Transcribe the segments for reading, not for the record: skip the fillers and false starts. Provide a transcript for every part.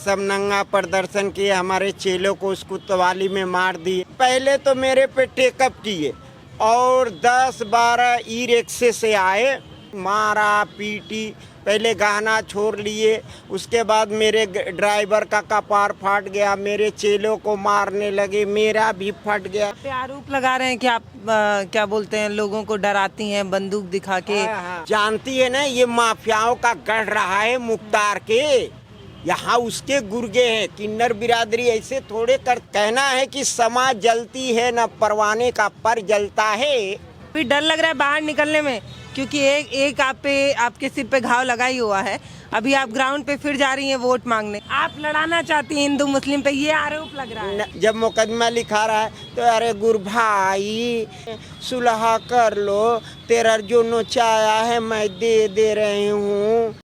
सब नंगा प्रदर्शन किए, हमारे चेलों को उस कोतवाली में मार दिए। पहले तो मेरे पे टेकअप किए और 10-12 ई रिक्शे से आए, मारा पीटी, पहले गहना छोड़ लिए, उसके बाद मेरे ड्राइवर का कपार फाट गया, मेरे चेलों को मारने लगे, मेरा भी फट गया। पे आरोप लगा रहे हैं कि आप क्या बोलते हैं, लोगों को डराती हैं बंदूक दिखा के। जानती है ना, ये माफियाओं का गढ़ रहा है मुख्तार के, यहाँ उसके गुर्गे हैं। किन्नर बिरादरी ऐसे थोड़े कर, कहना है कि समाज जलती है न परवाने का पर जलता है। फिर डर लग रहा है बाहर निकलने में, क्योंकि एक आपके सिर पे घाव लगा ही हुआ है। अभी आप ग्राउंड पे फिर जा रही हैं वोट मांगने, आप लड़ाना चाहती हैं हिंदू मुस्लिम पे, ये आरोप लग रहा है। जब मुकदमा लिखा रहा है तो अरे गुरु भाई सुलह कर लो, तेरा जो नोचाया है मैं दे रही हूँ।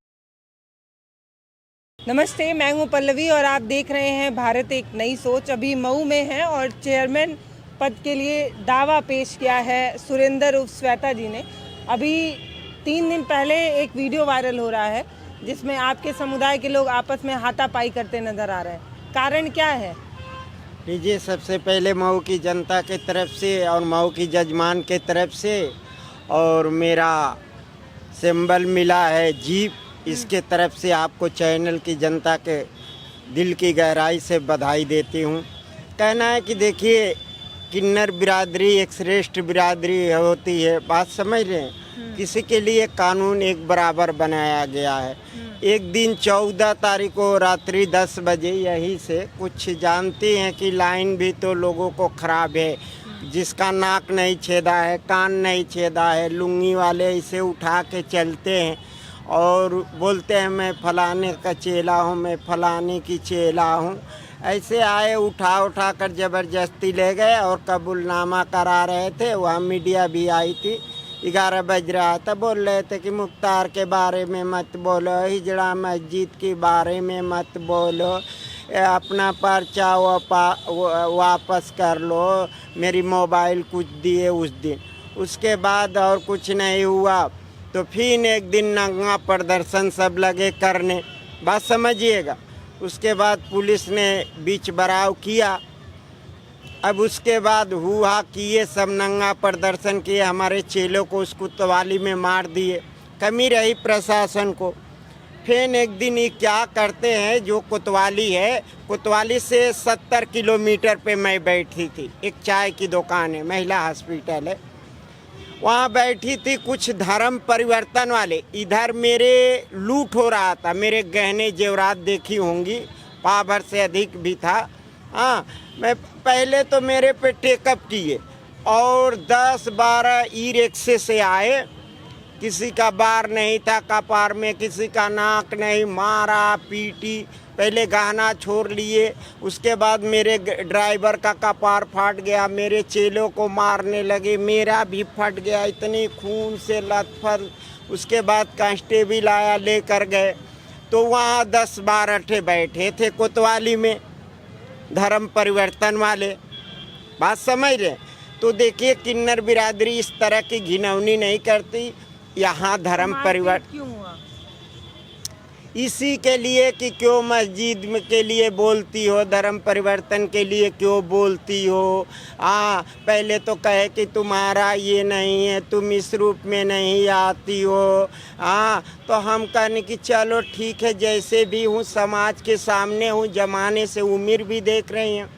नमस्ते, मैं हूं पल्लवी और आप देख रहे हैं भारत एक नई सोच। अभी मऊ में है और चेयरमैन पद के लिए दावा पेश किया है सुरेंद्र उर्फ श्वेता जी ने। अभी 3 दिन पहले एक वीडियो वायरल हो रहा है जिसमें आपके समुदाय के लोग आपस में हाथापाई करते नजर आ रहे हैं। कारण क्या है? लीजिए, सबसे पहले मऊ की जनता के तरफ से और मऊ की जजमान के तरफ से, और मेरा सिंबल मिला है जीप, इसके तरफ से आपको चैनल की जनता के दिल की गहराई से बधाई देती हूँ। कहना है कि देखिए, किन्नर बिरादरी एक श्रेष्ठ बिरादरी होती है, बात समझ रहे हैं। किसी के लिए कानून एक बराबर बनाया गया है। एक दिन 14 तारीख को रात्रि 10 बजे यहीं से कुछ जानते हैं कि लाइन भी तो लोगों को ख़राब है, जिसका नाक नहीं छेदा है, कान नहीं छेदा है, लुंगी वाले इसे उठा के चलते हैं और बोलते हैं मैं फलाने का चेला हूँ, मैं फलाने की चेला हूँ। ऐसे आए, उठा कर ज़बरदस्ती ले गए और कबूलनामा करा रहे थे। वहाँ मीडिया भी आई थी, 11 बज रहा था। बोल रहे थे कि मुख्तार के बारे में मत बोलो, हिजड़ा मस्जिद के बारे में मत बोलो, अपना पर्चा वापस कर लो, मेरी मोबाइल कुछ दिए उस दिन। उसके बाद और कुछ नहीं हुआ तो फिर एक दिन नंगा प्रदर्शन सब लगे करने, बात समझिएगा। उसके बाद पुलिस ने बीच बराव किया। अब उसके बाद हुआ कि ये सब नंगा प्रदर्शन किए, हमारे चेलों को उस कोतवाली में मार दिए। कमी रही प्रशासन को। फिर एक दिन ये क्या करते हैं, जो कोतवाली है, कोतवाली से 70 किलोमीटर पे मैं बैठी थी, एक चाय की दुकान है, महिला हॉस्पिटल है, वहाँ बैठी थी कुछ धर्म परिवर्तन वाले। इधर मेरे लूट हो रहा था, मेरे गहने जेवरात देखी होंगी, पाव भर से अधिक भी था। हाँ, मैं पहले तो मेरे पे टेकअप किए और 10-12 ई रिक्शे से आए, किसी का बार नहीं था कपार में, किसी का नाक नहीं, मारा पीटी, पहले गहना छोड़ लिए, उसके बाद मेरे ड्राइवर का कपार फाट गया, मेरे चेलों को मारने लगे, मेरा भी फट गया, इतनी खून से लथपथ। उसके बाद कांस्टेबल आया, लेकर गए। तो वहाँ 10-12 ठे बैठे थे कोतवाली में, धर्म परिवर्तन वाले, बात समझ रहे। तो देखिए, किन्नर बिरादरी इस तरह की घिनौनी नहीं करती। यहाँ धर्म परिवर्तन क्यों हुआ? इसी के लिए कि क्यों मस्जिद में के लिए बोलती हो, धर्म परिवर्तन के लिए क्यों बोलती हो। पहले तो कहे कि तुम्हारा ये नहीं है, तुम इस रूप में नहीं आती हो। तो हम कहने कि चलो ठीक है, जैसे भी हूँ, समाज के सामने हूँ, जमाने से उम्र भी देख रही हैं,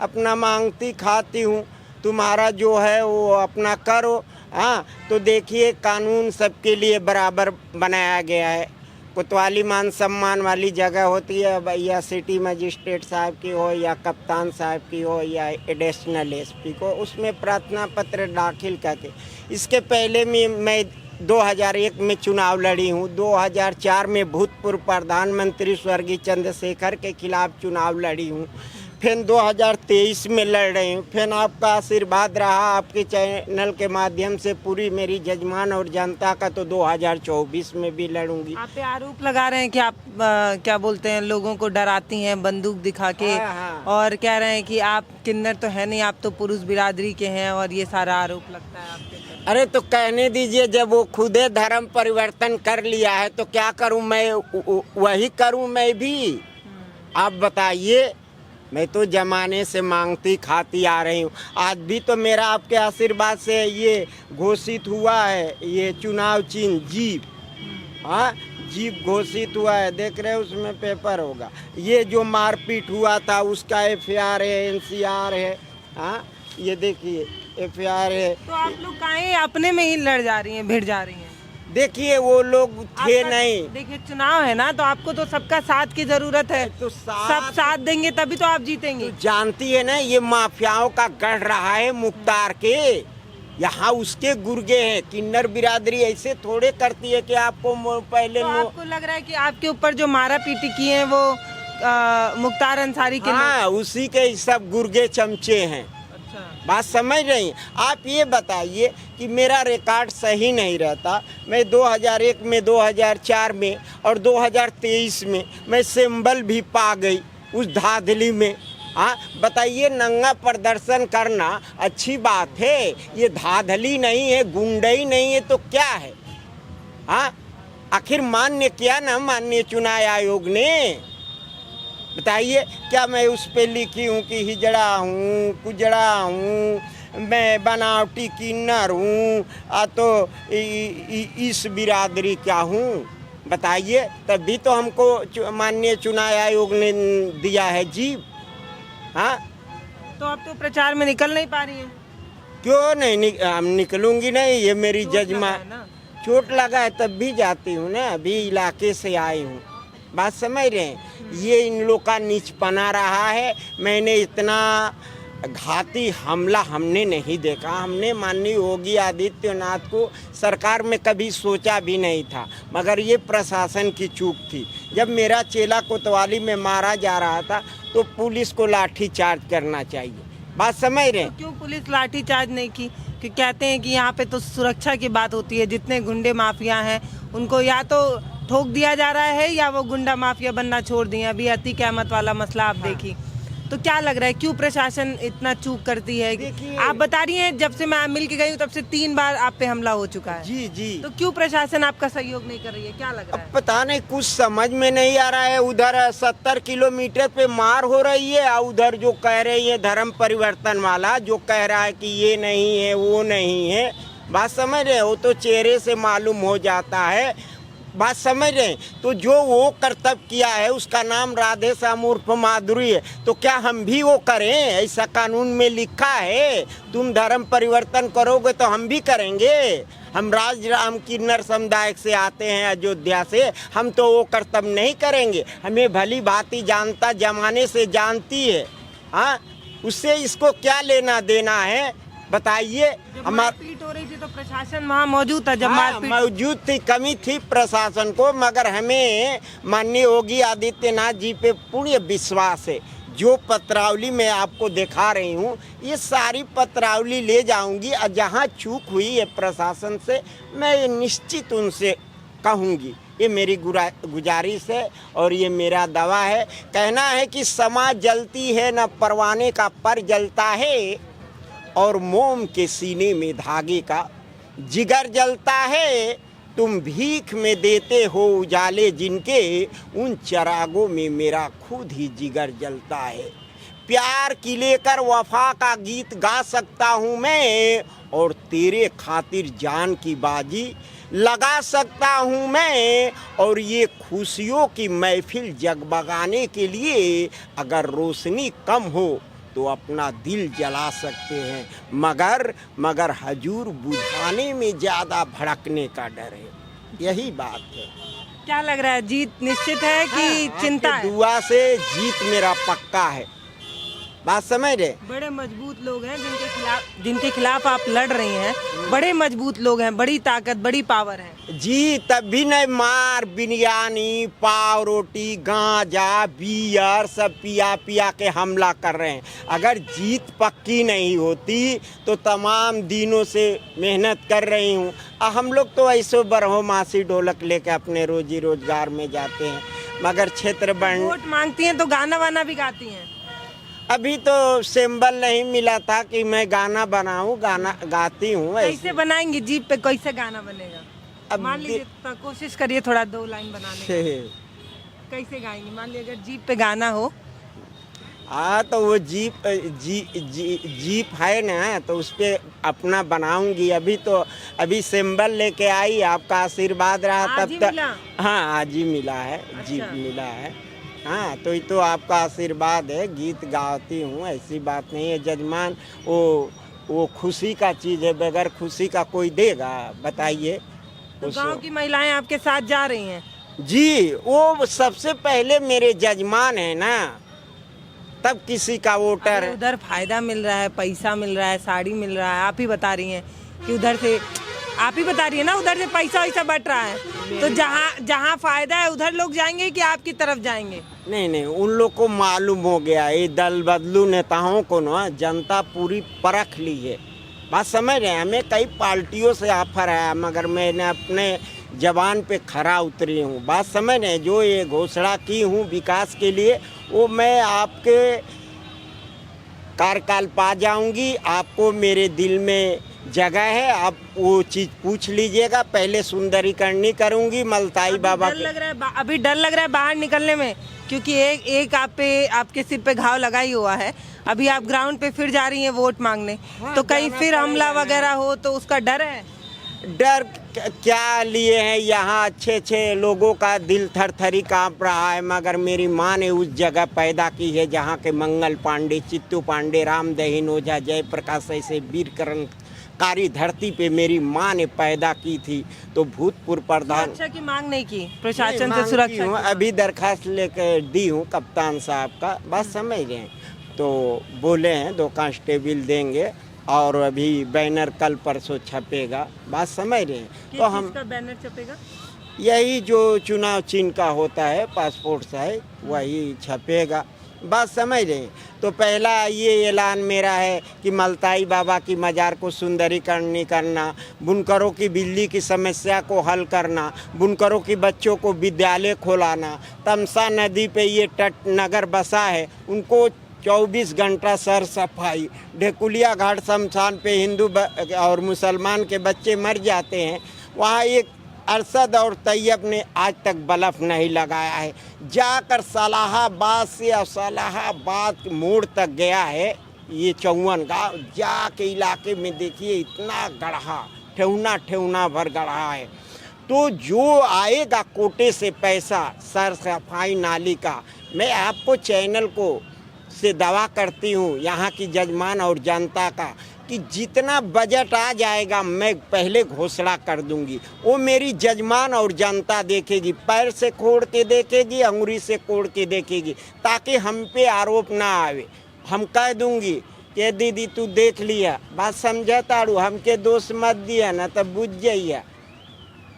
अपना मांगती खाती हूँ, तुम्हारा जो है वो अपना करो। तो देखिए, कानून सबके लिए बराबर बनाया गया है। कोतवाली मान सम्मान वाली जगह होती है, या सिटी मजिस्ट्रेट साहब की हो, या कप्तान साहब की हो, या एडिशनल एसपी को, उसमें प्रार्थना पत्र दाखिल करके। इसके पहले मैं 2001 में चुनाव लड़ी हूँ, 2004 में भूतपूर्व प्रधानमंत्री स्वर्गीय चंद्रशेखर के खिलाफ चुनाव लड़ी हूँ, फिर 2023 में लड़ रही हूँ। फिर आपका आशीर्वाद रहा आपके चैनल के माध्यम से पूरी मेरी जजमान और जनता का, तो 2024 में भी लड़ूंगी। आप पे आरोप लगा रहे हैं कि आप क्या बोलते हैं, लोगों को डराती हैं बंदूक दिखा के। और कह रहे हैं कि आप किन्नर तो है नहीं, आप तो पुरुष बिरादरी के हैं, और ये सारा आरोप लगता है आपके। अरे तो कहने दीजिए, जब वो खुदे धर्म परिवर्तन कर लिया है तो क्या करूं मैं, वही करूं मैं भी। आप बताइए, मैं तो जमाने से मांगती खाती आ रही हूँ। आज भी तो मेरा आपके आशीर्वाद से ये घोषित हुआ है, ये चुनाव चिन्ह जीप, हाँ जीप घोषित हुआ है। देख रहे हैं उसमें पेपर होगा। ये जो मारपीट हुआ था उसका एफआईआर है, एनसीआर है, हाँ ये देखिए एफआईआर है। तो आप लोग काहे अपने में ही लड़ जा रही हैं, भिड़ जा रही हैं? देखिए वो लोग थे नहीं। देखिए चुनाव है ना, तो आपको तो सबका साथ की जरूरत है। तो सब साथ देंगे तभी तो आप जीतेंगे। जानती है ना, ये माफियाओं का गढ़ रहा है मुख्तार के। यहाँ उसके गुर्गे हैं। किन्नर बिरादरी ऐसे थोड़े करती है कि आपको पहले तो आपको लग रहा है कि आपके ऊपर जो मारा पीटी की है वो मुख्तार अंसारी के हाँ उसी के सब गुर्गे चमचे हैं। अच्छा, बात समझ रही हैं आप? ये बताइए कि मेरा रिकॉर्ड सही नहीं रहता। मैं 2001 में, 2004 में और 2023 में मैं सिंबल भी पा गई उस धाधली में। हाँ बताइए, नंगा प्रदर्शन करना अच्छी बात है? ये धाधली नहीं है, गुंडई नहीं है तो क्या है? हाँ आखिर मान्य किया ना माननीय चुनाव आयोग ने? बताइए, क्या मैं उस पे लिखी हूँ कि हिजड़ा हूँ, कुजड़ा हूँ, मैं बनावटी किन्नर हूँ, तो इस बिरादरी क्या हूँ? बताइए, तभी तो हमको माननीय चुनाव आयोग ने दिया है जीप। हाँ तो आप तो प्रचार में निकल नहीं पा रही हैं। क्यों नहीं हम निकलूंगी नहीं। ये मेरी जजमा चोट लगा है तब भी जाती हूँ ना। अभी इलाके से आई हूँ, बात समझ रहे हैं? ये इन लोग का नीचपना रहा है। मैंने इतना घाती हमला हमने नहीं देखा। हमने माननीय योगी आदित्यनाथ को सरकार में कभी सोचा भी नहीं था, मगर ये प्रशासन की चूक थी। जब मेरा चेला कोतवाली में मारा जा रहा था तो पुलिस को लाठी चार्ज करना चाहिए। बात समझ रहे हैं? तो क्यों पुलिस लाठी चार्ज नहीं की? कि कहते हैं कि यहाँ पे तो सुरक्षा की बात होती है, जितने गुंडे माफिया हैं उनको या तो ठोक दिया जा रहा है या वो गुंडा माफिया बनना छोड़ दिए। अभी अतीक अहमद वाला मसला आप देखी, तो क्या लग रहा है क्यों प्रशासन इतना चूक करती है? आप बता रही हैं जब से मैं मिल के गई हूँ तब से 3 बार आप पे हमला हो चुका है। जी जी। तो क्यों प्रशासन आपका सहयोग नहीं कर रही है? क्या लग रहा है? पता नहीं, कुछ समझ में नहीं आ रहा है। उधर 70 किलोमीटर पे मार हो रही है और उधर जो कह रही है धर्म परिवर्तन वाला जो कह रहा है कि ये नहीं है वो नहीं है। बात समझ रहे हो? तो चेहरे से मालूम हो जाता है। बात समझ रहे हैं? तो जो वो कर्तव्य किया है उसका नाम राधे श्याम उर्फ माधुरी है, तो क्या हम भी वो करें? ऐसा कानून में लिखा है। तुम धर्म परिवर्तन करोगे तो हम भी करेंगे। हम राम किन्नर समुदाय से आते हैं अयोध्या से, हम तो वो कर्तव्य नहीं करेंगे? हमें भली भांति जानता जमाने से जानती है। हाँ उससे इसको क्या लेना देना है बताइए? हमारी पीट हो रही थी तो प्रशासन वहाँ मौजूद था? जब मौजूद थी, कमी थी प्रशासन को, मगर हमें माननीय योगी आदित्यनाथ जी पे पूर्ण विश्वास है। जो पत्रावली मैं आपको दिखा रही हूँ ये सारी पत्रावली ले जाऊंगी और जहाँ चूक हुई है प्रशासन से मैं निश्चित उनसे कहूँगी। ये मेरी गुजारिश है और ये मेरा दावा है। कहना है कि समाज जलती है न परवाने का पर जलता है, और मोम के सीने में धागे का जिगर जलता है। तुम भीख में देते हो उजाले जिनके, उन चरागों में मेरा खुद ही जिगर जलता है। प्यार की लेकर वफा का गीत गा सकता हूँ मैं, और तेरे खातिर जान की बाजी लगा सकता हूँ मैं। और ये खुशियों की महफिल जगमगाने के लिए अगर रोशनी कम हो तो अपना दिल जला सकते हैं, मगर हजूर बुझाने में ज़्यादा भड़कने का डर है। यही बात है। क्या लग रहा है जीत निश्चित है कि चिंता है? दुआ से जीत मेरा पक्का है। बात समझ रहे? बड़े मजबूत लोग हैं जिनके खिलाफ आप लड़ रही हैं। बड़े मजबूत लोग हैं, बड़ी ताकत, बड़ी पावर है जी। तब भी नहीं मार, बिरयानी, पाव रोटी, गांजा, बियर सब पिया पिया के हमला कर रहे हैं। अगर जीत पक्की नहीं होती तो तमाम दिनों से मेहनत कर रही हूँ। हम लोग तो ऐसे बरहो मासी ढोलक लेके अपने रोजी रोजगार में जाते हैं, मगर क्षेत्र वोट मांगती हैं तो गाना वाना भी गाती हैं। अभी तो सिंबल नहीं मिला था कि मैं गाना बनाऊं, गाना गाती हूँ। कैसे बनाएंगी जीप पे? कैसे गाना बनेगा? अब मान लीजिए कोशिश करिए थोड़ा 2 लाइन बनाने की। कैसे गाएंगी? मान लीजिए अगर जीप पे गाना हो। हाँ तो वो जीप है ना, तो उस पे अपना बनाऊंगी। अभी सिंबल लेके आई, आपका आशीर्वाद रहा आज तब ही तक। मिला? हाँ आज ही मिला है, जीप अच्छा। मिला है। हाँ तो ये तो आपका आशीर्वाद है, गीत गाती हूँ, ऐसी बात नहीं है जजमान। वो खुशी का चीज़ है, बगैर खुशी का कोई देगा बताइए? तो गांव की महिलाएं आपके साथ जा रही हैं? जी, वो सबसे पहले मेरे जजमान है ना, तब किसी का वोटर अरे है। उधर फायदा मिल रहा है, पैसा मिल रहा है, साड़ी मिल रहा है, आप ही बता रही हैं कि उधर से, आप ही बता रही है ना उधर से पैसा वैसा बट रहा है, तो जहाँ जहाँ फायदा है उधर लोग जाएंगे कि आपकी तरफ जाएंगे? नहीं नहीं, उन लोग को मालूम हो गया, ये दल बदलू नेताओं को ना जनता पूरी परख ली है। बात समझ रहे हैं? हमें कई पार्टियों से ऑफर आया, मगर मैंने अपने जवान पे खरा उतरी हूँ। बात समझ रहे हैं? जो ये घोषणा की हूँ विकास के लिए, वो मैं आपके कार्यकाल पा जाऊंगी। आपको मेरे दिल में जगह है, आप वो चीज़ पूछ लीजिएगा। पहले सुंदरीकरणी करूंगी मलताई बाबा के। अभी डर लग रहा है बाहर निकलने में, क्योंकि एक आपके सिर पे घाव लगा ही हुआ है। अभी आप ग्राउंड पे फिर जा रही हैं वोट मांगने, तो कहीं फिर हमला वगैरह हो तो उसका डर है? डर क्या लिए हैं? यहाँ अच्छे अच्छे लोगों का दिल थरथरी कांप रहा है, मगर मेरी माँ ने उस जगह पैदा की है जहाँ के मंगल पांडे, चित्तू पांडे, रामदहीन ओझा, जयप्रकाश ऐसे वीर कारी धरती पे मेरी माँ ने पैदा की थी। तो भूतपूर्व प्रधान सुरक्षा की मांग नहीं की प्रशासन मांग से? सुरक्षा की हूँ, अभी दरखास्त लेकर दी हूँ कप्तान साहब का। बस समझ रहे हैं? तो बोले हैं 2 कांस्टेबल देंगे, और अभी बैनर कल परसों छपेगा। बात समझ रहे हैं? किस तो हम चीज़ का बैनर छपेगा? यही जो चुनाव चिन्ह का होता है, पासपोर्ट साइज, वही छपेगा। बात समझ रहे हैं? तो पहला ये ऐलान मेरा है कि मलताई बाबा की मज़ार को सुंदरीकरण करना, बुनकरों की बिजली की समस्या को हल करना, बुनकरों की बच्चों को विद्यालय खोलाना, तमसा नदी पे ये तट नगर बसा है उनको 24 घंटा सर सफाई, ढेकुलिया घाट शमशान पे हिंदू और मुसलमान के बच्चे मर जाते हैं, वहाँ एक अरशद और तैयब ने आज तक बल्ब नहीं लगाया है। जाकर सलाहाबाद से और सलाहाबाद मोड़ तक गया है ये 54 गाँव, जाके इलाके में देखिए इतना गढ़ा, ठेहुना भर गढ़ा है। तो जो आएगा कोटे से पैसा सर सफाई नाली का, मैं आपको चैनल को से दावा करती हूँ, यहाँ की जजमान और जनता का, कि जितना बजट आ जाएगा मैं पहले घोषणा कर दूंगी। वो मेरी जजमान और जनता देखेगी, पैर से खोड़ के देखेगी, अंगुरी से कोड़ के देखेगी, ताकि हम पे आरोप ना आवे। हम कह दूंगी कि दीदी तू देख लिया, बात समझा ताड़ू, हमके दोष मत दिया ना तब बुझ जाइए।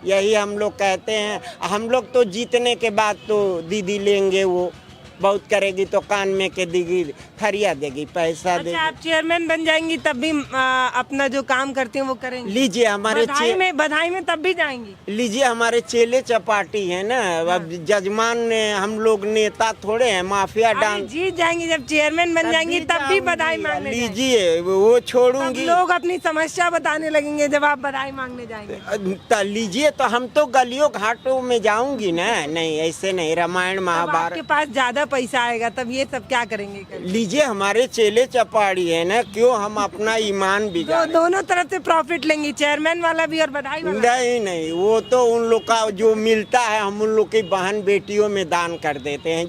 यही हम लोग कहते हैं। हम लोग तो जीतने के बाद तो दीदी लेंगे, वो बहुत करेगी तो कान में के देगी, थरिया देगी, पैसा देगी। अच्छा, आप चेयरमैन बन जाएंगी तब भी अपना जो काम करती हैं वो करेंगी? लीजिए हमारे बधाई में तब भी जाएंगी? लीजिए हमारे चेले चपाटी है ना। अब जजमान ने, हम लोग नेता थोड़े हैं, माफिया डांस। जीत जाएंगी जब चेयरमैन बन जाएंगी तब भी बधाई मांगने लीजिए, वो छोड़ूंगी। लोग अपनी समस्या बताने लगेंगे जब आप बधाई मांगने जाएंगे। लीजिए, तो हम तो गलियों घाटों में जाऊंगी ना। नहीं ऐसे नहीं, रामायण महाभारत। आपके पास ज्यादा पैसा आएगा तब ये सब क्या करेंगे? लीजिए, हमारे चेले चपाड़ी है ना, क्यों हम अपना ईमान बिगाड़ें? दोनों तरफ से प्रॉफिट लेंगी, चेयरमैन वाला भी और बधाई वाला? नहीं, वो तो उन लोग का जो मिलता है हम उन लोग की बहन बेटियों में दान कर देते हैं।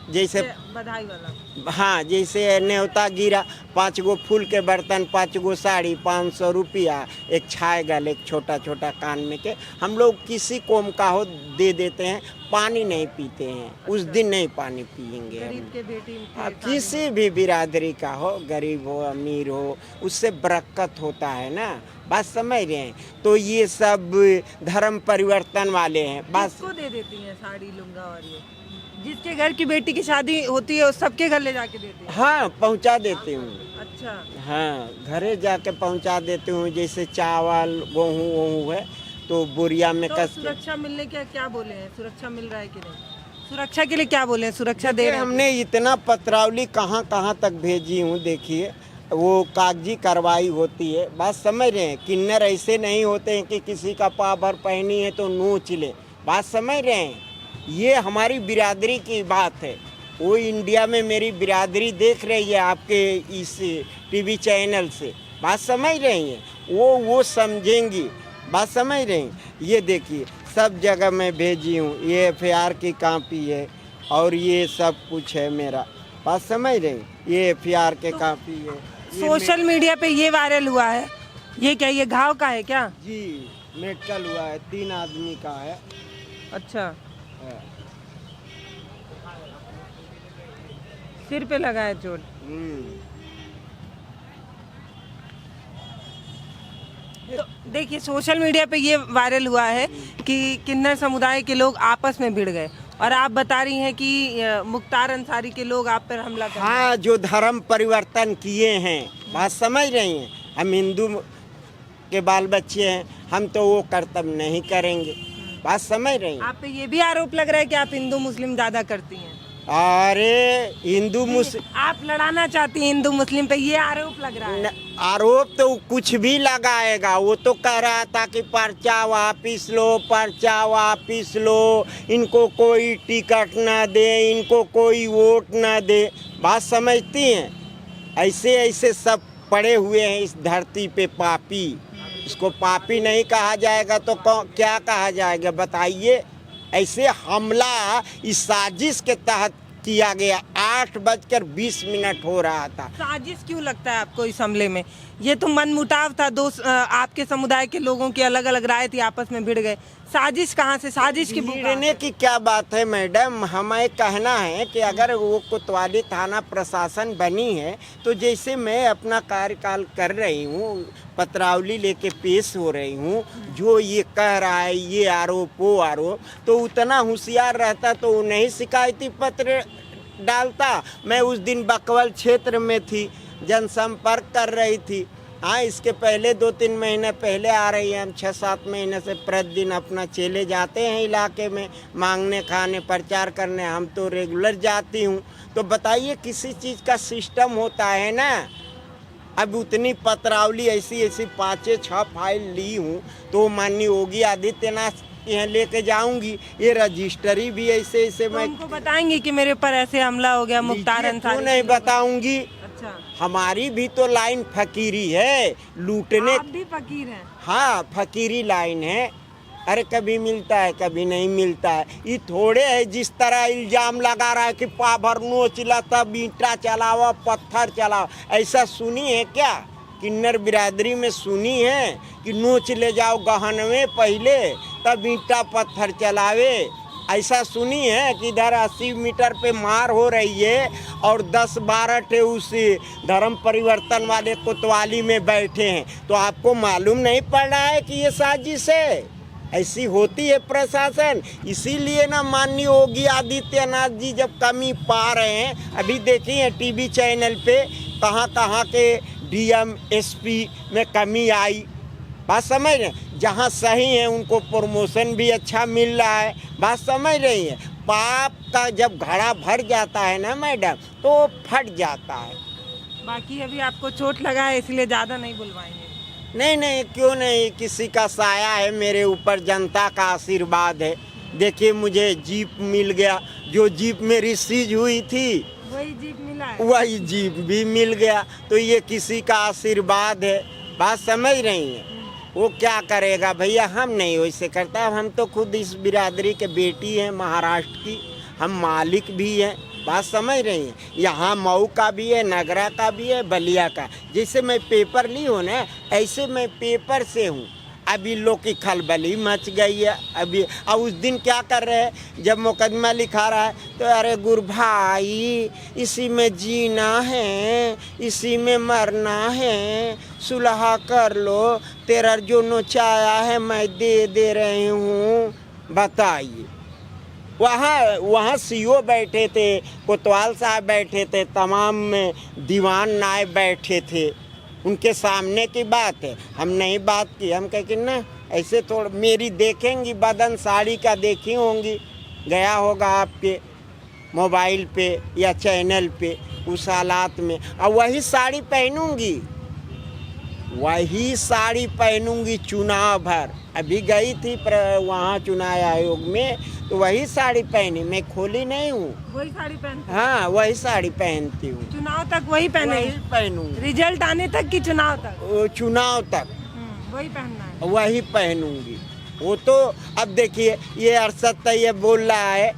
जैसे बधाई वाला, हाँ, जैसे न्योता गिरा, 5 गो फूल के बर्तन, 5 गो साड़ी, 500 रुपया, एक छाए गल, एक छोटा छोटा कान में के, हम लोग किसी कौम का हो दे देते हैं। पानी नहीं पीते हैं, उस दिन नहीं पानी पियेंगे। गरीब के बेटी किसी भी बिरादरी का हो, गरीब हो अमीर हो, उससे बरकत होता है ना। बात समझ रहे हैं? तो ये सब धर्म परिवर्तन वाले हैं। बस किसको दे देती हैं साड़ी लुंगा? और ये जिसके घर की बेटी की शादी होती है वो सबके घर ले जाके देती है? हाँ, पहुंचा देती हूँ। अच्छा, हाँ, घरे जाके पहुंचा देती हूँ। जैसे चावल गेहूँ है तो बोरिया में तो कस के। सुरक्षा मिलने के क्या बोले हैं? सुरक्षा मिल रहा है कि नहीं? सुरक्षा के लिए क्या बोले हैं? सुरक्षा दे रहे हैं? हमने इतना पत्रावली कहाँ कहाँ तक भेजी हूँ, देखिए वो कागजी कार्रवाई होती है। बात समझ रहे हैं? किन्नर ऐसे नहीं होते हैं कि किसी का पाव भर पहनी है तो नोच ले। बात समझ रहे हैं? ये हमारी बिरादरी की बात है। वो इंडिया में मेरी बिरादरी देख रही है आपके इस टीवी चैनल से, बात समझ रही हैं, वो समझेंगी, बात समझ रही हैं। ये देखिए सब जगह मैं भेजी हूँ, ये FIR की कॉपी है और ये सब कुछ है मेरा, बात समझ रही हैं। ये FIR के कॉपी है। सोशल मीडिया पे ये वायरल हुआ है, ये क्या, ये घाव का है क्या? जी मेडिकल हुआ है, 3 आदमी का है। अच्छा, सिर पे लगा है चोट। तो देखिए सोशल मीडिया पे ये वायरल हुआ है कि किन्नर समुदाय के लोग आपस में भिड़ गए और आप बता रही हैं कि मुख्तार अंसारी के लोग आप पर हमला कर। हाँ, जो धर्म परिवर्तन किए हैं, बात समझ रही हैं। हम हिंदू के बाल बच्चे हैं, हम तो वो कर्तव्य नहीं करेंगे, बात समझ रही हैं। आप पे ये भी आरोप लग रहा है कि आप हिंदू मुस्लिम ज्यादा करती हैं। अरे हिंदू मुस्लिम, आप लड़ाना चाहती हैं हिंदू मुस्लिम पे, ये आरोप लग रहा है। आरोप तो कुछ भी लगाएगा। वो तो कह रहा था कि पर्चा वापिस लो, पर्चा वापिस लो, इनको कोई टिकट ना दे, इनको कोई वोट ना दे, बात समझती हैं। ऐसे ऐसे सब पड़े हुए हैं इस धरती पे पापी। इसको पापी नहीं कहा जाएगा तो क्या कहा जाएगा बताइए। ऐसे हमला इस साजिश के तहत किया गया। 8:20 हो रहा था। साजिश क्यों लगता है आपको इस हमले में? ये तो मनमुटाव था, दो आपके समुदाय के लोगों की अलग अलग राय थी, आपस में भिड़ गए। साजिश कहाँ से? साजिश की भिड़ने की क्या बात है मैडम? हमें कहना है कि अगर वो कोतवाली थाना प्रशासन बनी है तो जैसे मैं अपना कार्यकाल कर रही हूँ, पत्रावली लेके पेश हो रही हूँ, जो ये कह रहा है ये आरोप वो आरोप, तो उतना होशियार रहता तो वो नहीं शिकायती पत्र डालता। मैं उस दिन बकवल क्षेत्र में थी, जनसंपर्क कर रही थी। हाँ, इसके पहले 2-3 महीने पहले आ रही है। हम 6-7 महीने से प्रतिदिन अपना चले जाते हैं इलाके में मांगने खाने प्रचार करने, हम तो रेगुलर जाती हूँ। तो बताइए किसी चीज़ का सिस्टम होता है ना। अब उतनी पत्रावली ऐसी 5-6 फाइल ली हूँ तो माननीय योगी आदित्यनाथ यहाँ लेके जाऊंगी। ये रजिस्ट्री भी ऐसे मैं उनको बताएंगे कि मेरे ऊपर ऐसे हमला हो गया मुख्तार अंसारी। क्यों नहीं बताऊंगी? अच्छा, हमारी भी तो लाइन फकीरी है, लूटने। आप भी फकीर हैं? हाँ, फकीरी लाइन है। अरे कभी मिलता है कभी नहीं मिलता है। ये थोड़े है जिस तरह इल्जाम लगा रहा है कि पाभर नोच ला तब ईंटा चलावा पत्थर चलावा। ऐसा सुनी है क्या? किन्नर बिरादरी में सुनी है कि नोच ले जाओ गहनवे पहले तब ईंटा पत्थर चलावे? ऐसा सुनी है कि इधर 80 मीटर पे मार हो रही है और 10-12 टे उस धर्म परिवर्तन वाले कोतवाली में बैठे हैं? तो आपको मालूम नहीं पड़ रहा है कि ये साजिश है? ऐसी होती है प्रशासन। इसीलिए ना माननीय योगी आदित्यनाथ जी जब कमी पा रहे हैं, अभी देखिए टीवी चैनल पे कहाँ कहाँ के DM SP में कमी आई, बात समझ रहे हैं। जहाँ सही है उनको प्रमोशन भी अच्छा मिल रहा है, बात समझ रही है। पाप का जब घड़ा भर जाता है ना मैडम तो फट जाता है। बाकी अभी आपको चोट लगा है इसलिए ज़्यादा नहीं बुलवाएंगे? नहीं, क्यों नहीं, किसी का साया है मेरे ऊपर, जनता का आशीर्वाद है। देखिए मुझे जीप मिल गया, जो जीप मेरी सीज हुई थी वही जीप मिला है, वही जीप भी मिल गया। तो ये किसी का आशीर्वाद है, बात समझ रही हैं। वो क्या करेगा भैया, हम नहीं वैसे करता। हम तो खुद इस बिरादरी के बेटी हैं, महाराष्ट्र की, हम मालिक भी हैं, बात समझ रही हैं। यहाँ मऊ का भी है, नगरा का भी है, बलिया का। जैसे मैं पेपर ली हूँ ना, ऐसे मैं पेपर से हूँ। अभी लोग की खलबली मच गई है। अभी अब उस दिन क्या कर रहे हैं, जब मुकदमा लिखा रहा है तो अरे गुरु भाई इसी में जीना है, इसी में मरना है, सुलह कर लो, तेरा जो नोचाया है मैं दे रही हूँ। बताइए, वहाँ CO बैठे थे, कोतवाल साहब बैठे थे, तमाम दीवान नायब बैठे थे, उनके सामने की बात है। हम नहीं बात की, हम कह कि ना ऐसे थोड़ा मेरी देखेंगी बदन, साड़ी का देखी होंगी, गया होगा आपके मोबाइल पे या चैनल पे उस हालात में, और वही साड़ी पहनूंगी, वही साड़ी पहनूंगी चुनाव भर। अभी गई थी वहाँ चुनाव आयोग में तो वही साड़ी पहनी, मैं खोली नहीं हूँ। वही साड़ी पहन, हाँ वही साड़ी पहनती हूँ, चुनाव तक वही पहने, वही पहनूंगी, रिजल्ट आने तक कि चुनाव तक? वो चुनाव तक वही पहनना है। वही पहनूंगी। वो तो अब देखिए, ये अरशद तैयब बोल रहा है,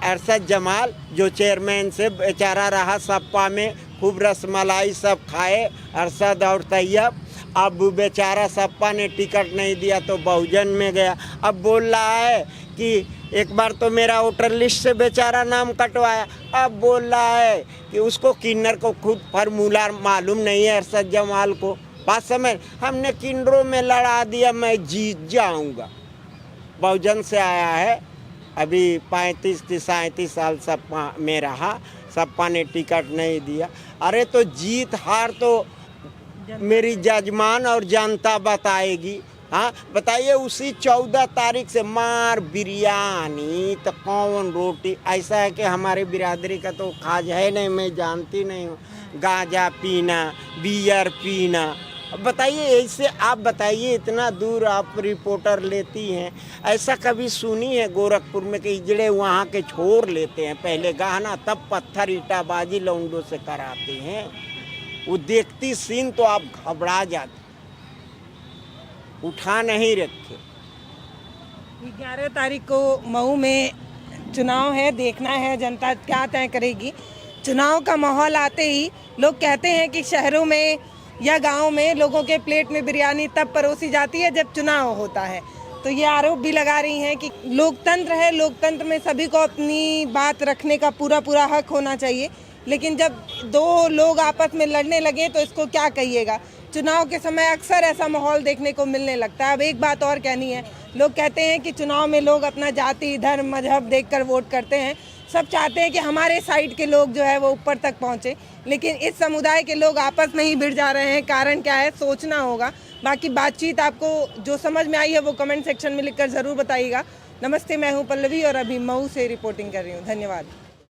अरशद जमाल जो चेयरमैन से बेचारा रहा सपा में, खूब रसमलाई सब खाए अरशद और तैयब। अब बेचारा सपा ने टिकट नहीं दिया तो बहुजन में गया। अब बोल रहा है कि एक बार तो मेरा वोटर लिस्ट से बेचारा नाम कटवाया, अब बोल रहा है कि उसको किन्नर को खुद फार्मूला मालूम नहीं है अरशद जमाल को। बात समझ, हमने किन्नरों में लड़ा दिया, मैं जीत जाऊंगा। बहुजन से आया है, अभी 35-37 साल सपा में रहा, सपा ने टिकट नहीं दिया। अरे तो जीत हार तो मेरी जजमान और जनता बताएगी। हाँ बताइए, उसी 14 तारीख से मार बिरयानी तो कौन रोटी, ऐसा है कि हमारे बिरादरी का तो खाज है नहीं, मैं जानती नहीं हूँ। गांजा पीना, बियर पीना, अब बताइए ऐसे, आप बताइए इतना दूर आप रिपोर्टर लेती हैं, ऐसा कभी सुनी है गोरखपुर में कि इजड़े वहाँ के छोड़ लेते हैं पहले गहना, तब पत्थर ईटाबाजी लौंडों से कराते हैं? वो देखती सीन तो आप घबरा जाते, उठा नहीं रखे। 11 तारीख को मऊ में चुनाव है, देखना है जनता क्या तय करेगी। चुनाव का माहौल आते ही लोग कहते हैं कि शहरों में या गांव में लोगों के प्लेट में बिरयानी तब परोसी जाती है जब चुनाव होता है। तो ये आरोप भी लगा रही हैं कि लोकतंत्र है, लोकतंत्र में सभी को अपनी बात रखने का पूरा हक होना चाहिए, लेकिन जब दो लोग आपस में लड़ने लगे तो इसको क्या कहिएगा। चुनाव के समय अक्सर ऐसा माहौल देखने को मिलने लगता है। अब एक बात और कहनी है, लोग कहते हैं कि चुनाव में लोग अपना जाति, धर्म, मजहब देखकर वोट करते हैं। सब चाहते हैं कि हमारे साइड के लोग जो है वो ऊपर तक पहुंचे, लेकिन इस समुदाय के लोग आपस में ही भिड़ जा रहे हैं। कारण क्या है, सोचना होगा। बाकी बातचीत आपको जो समझ में आई है वो कमेंट सेक्शन में लिखकर ज़रूर बताइएगा। नमस्ते, मैं हूं पल्लवी और अभी मऊ से रिपोर्टिंग कर रही हूं। धन्यवाद।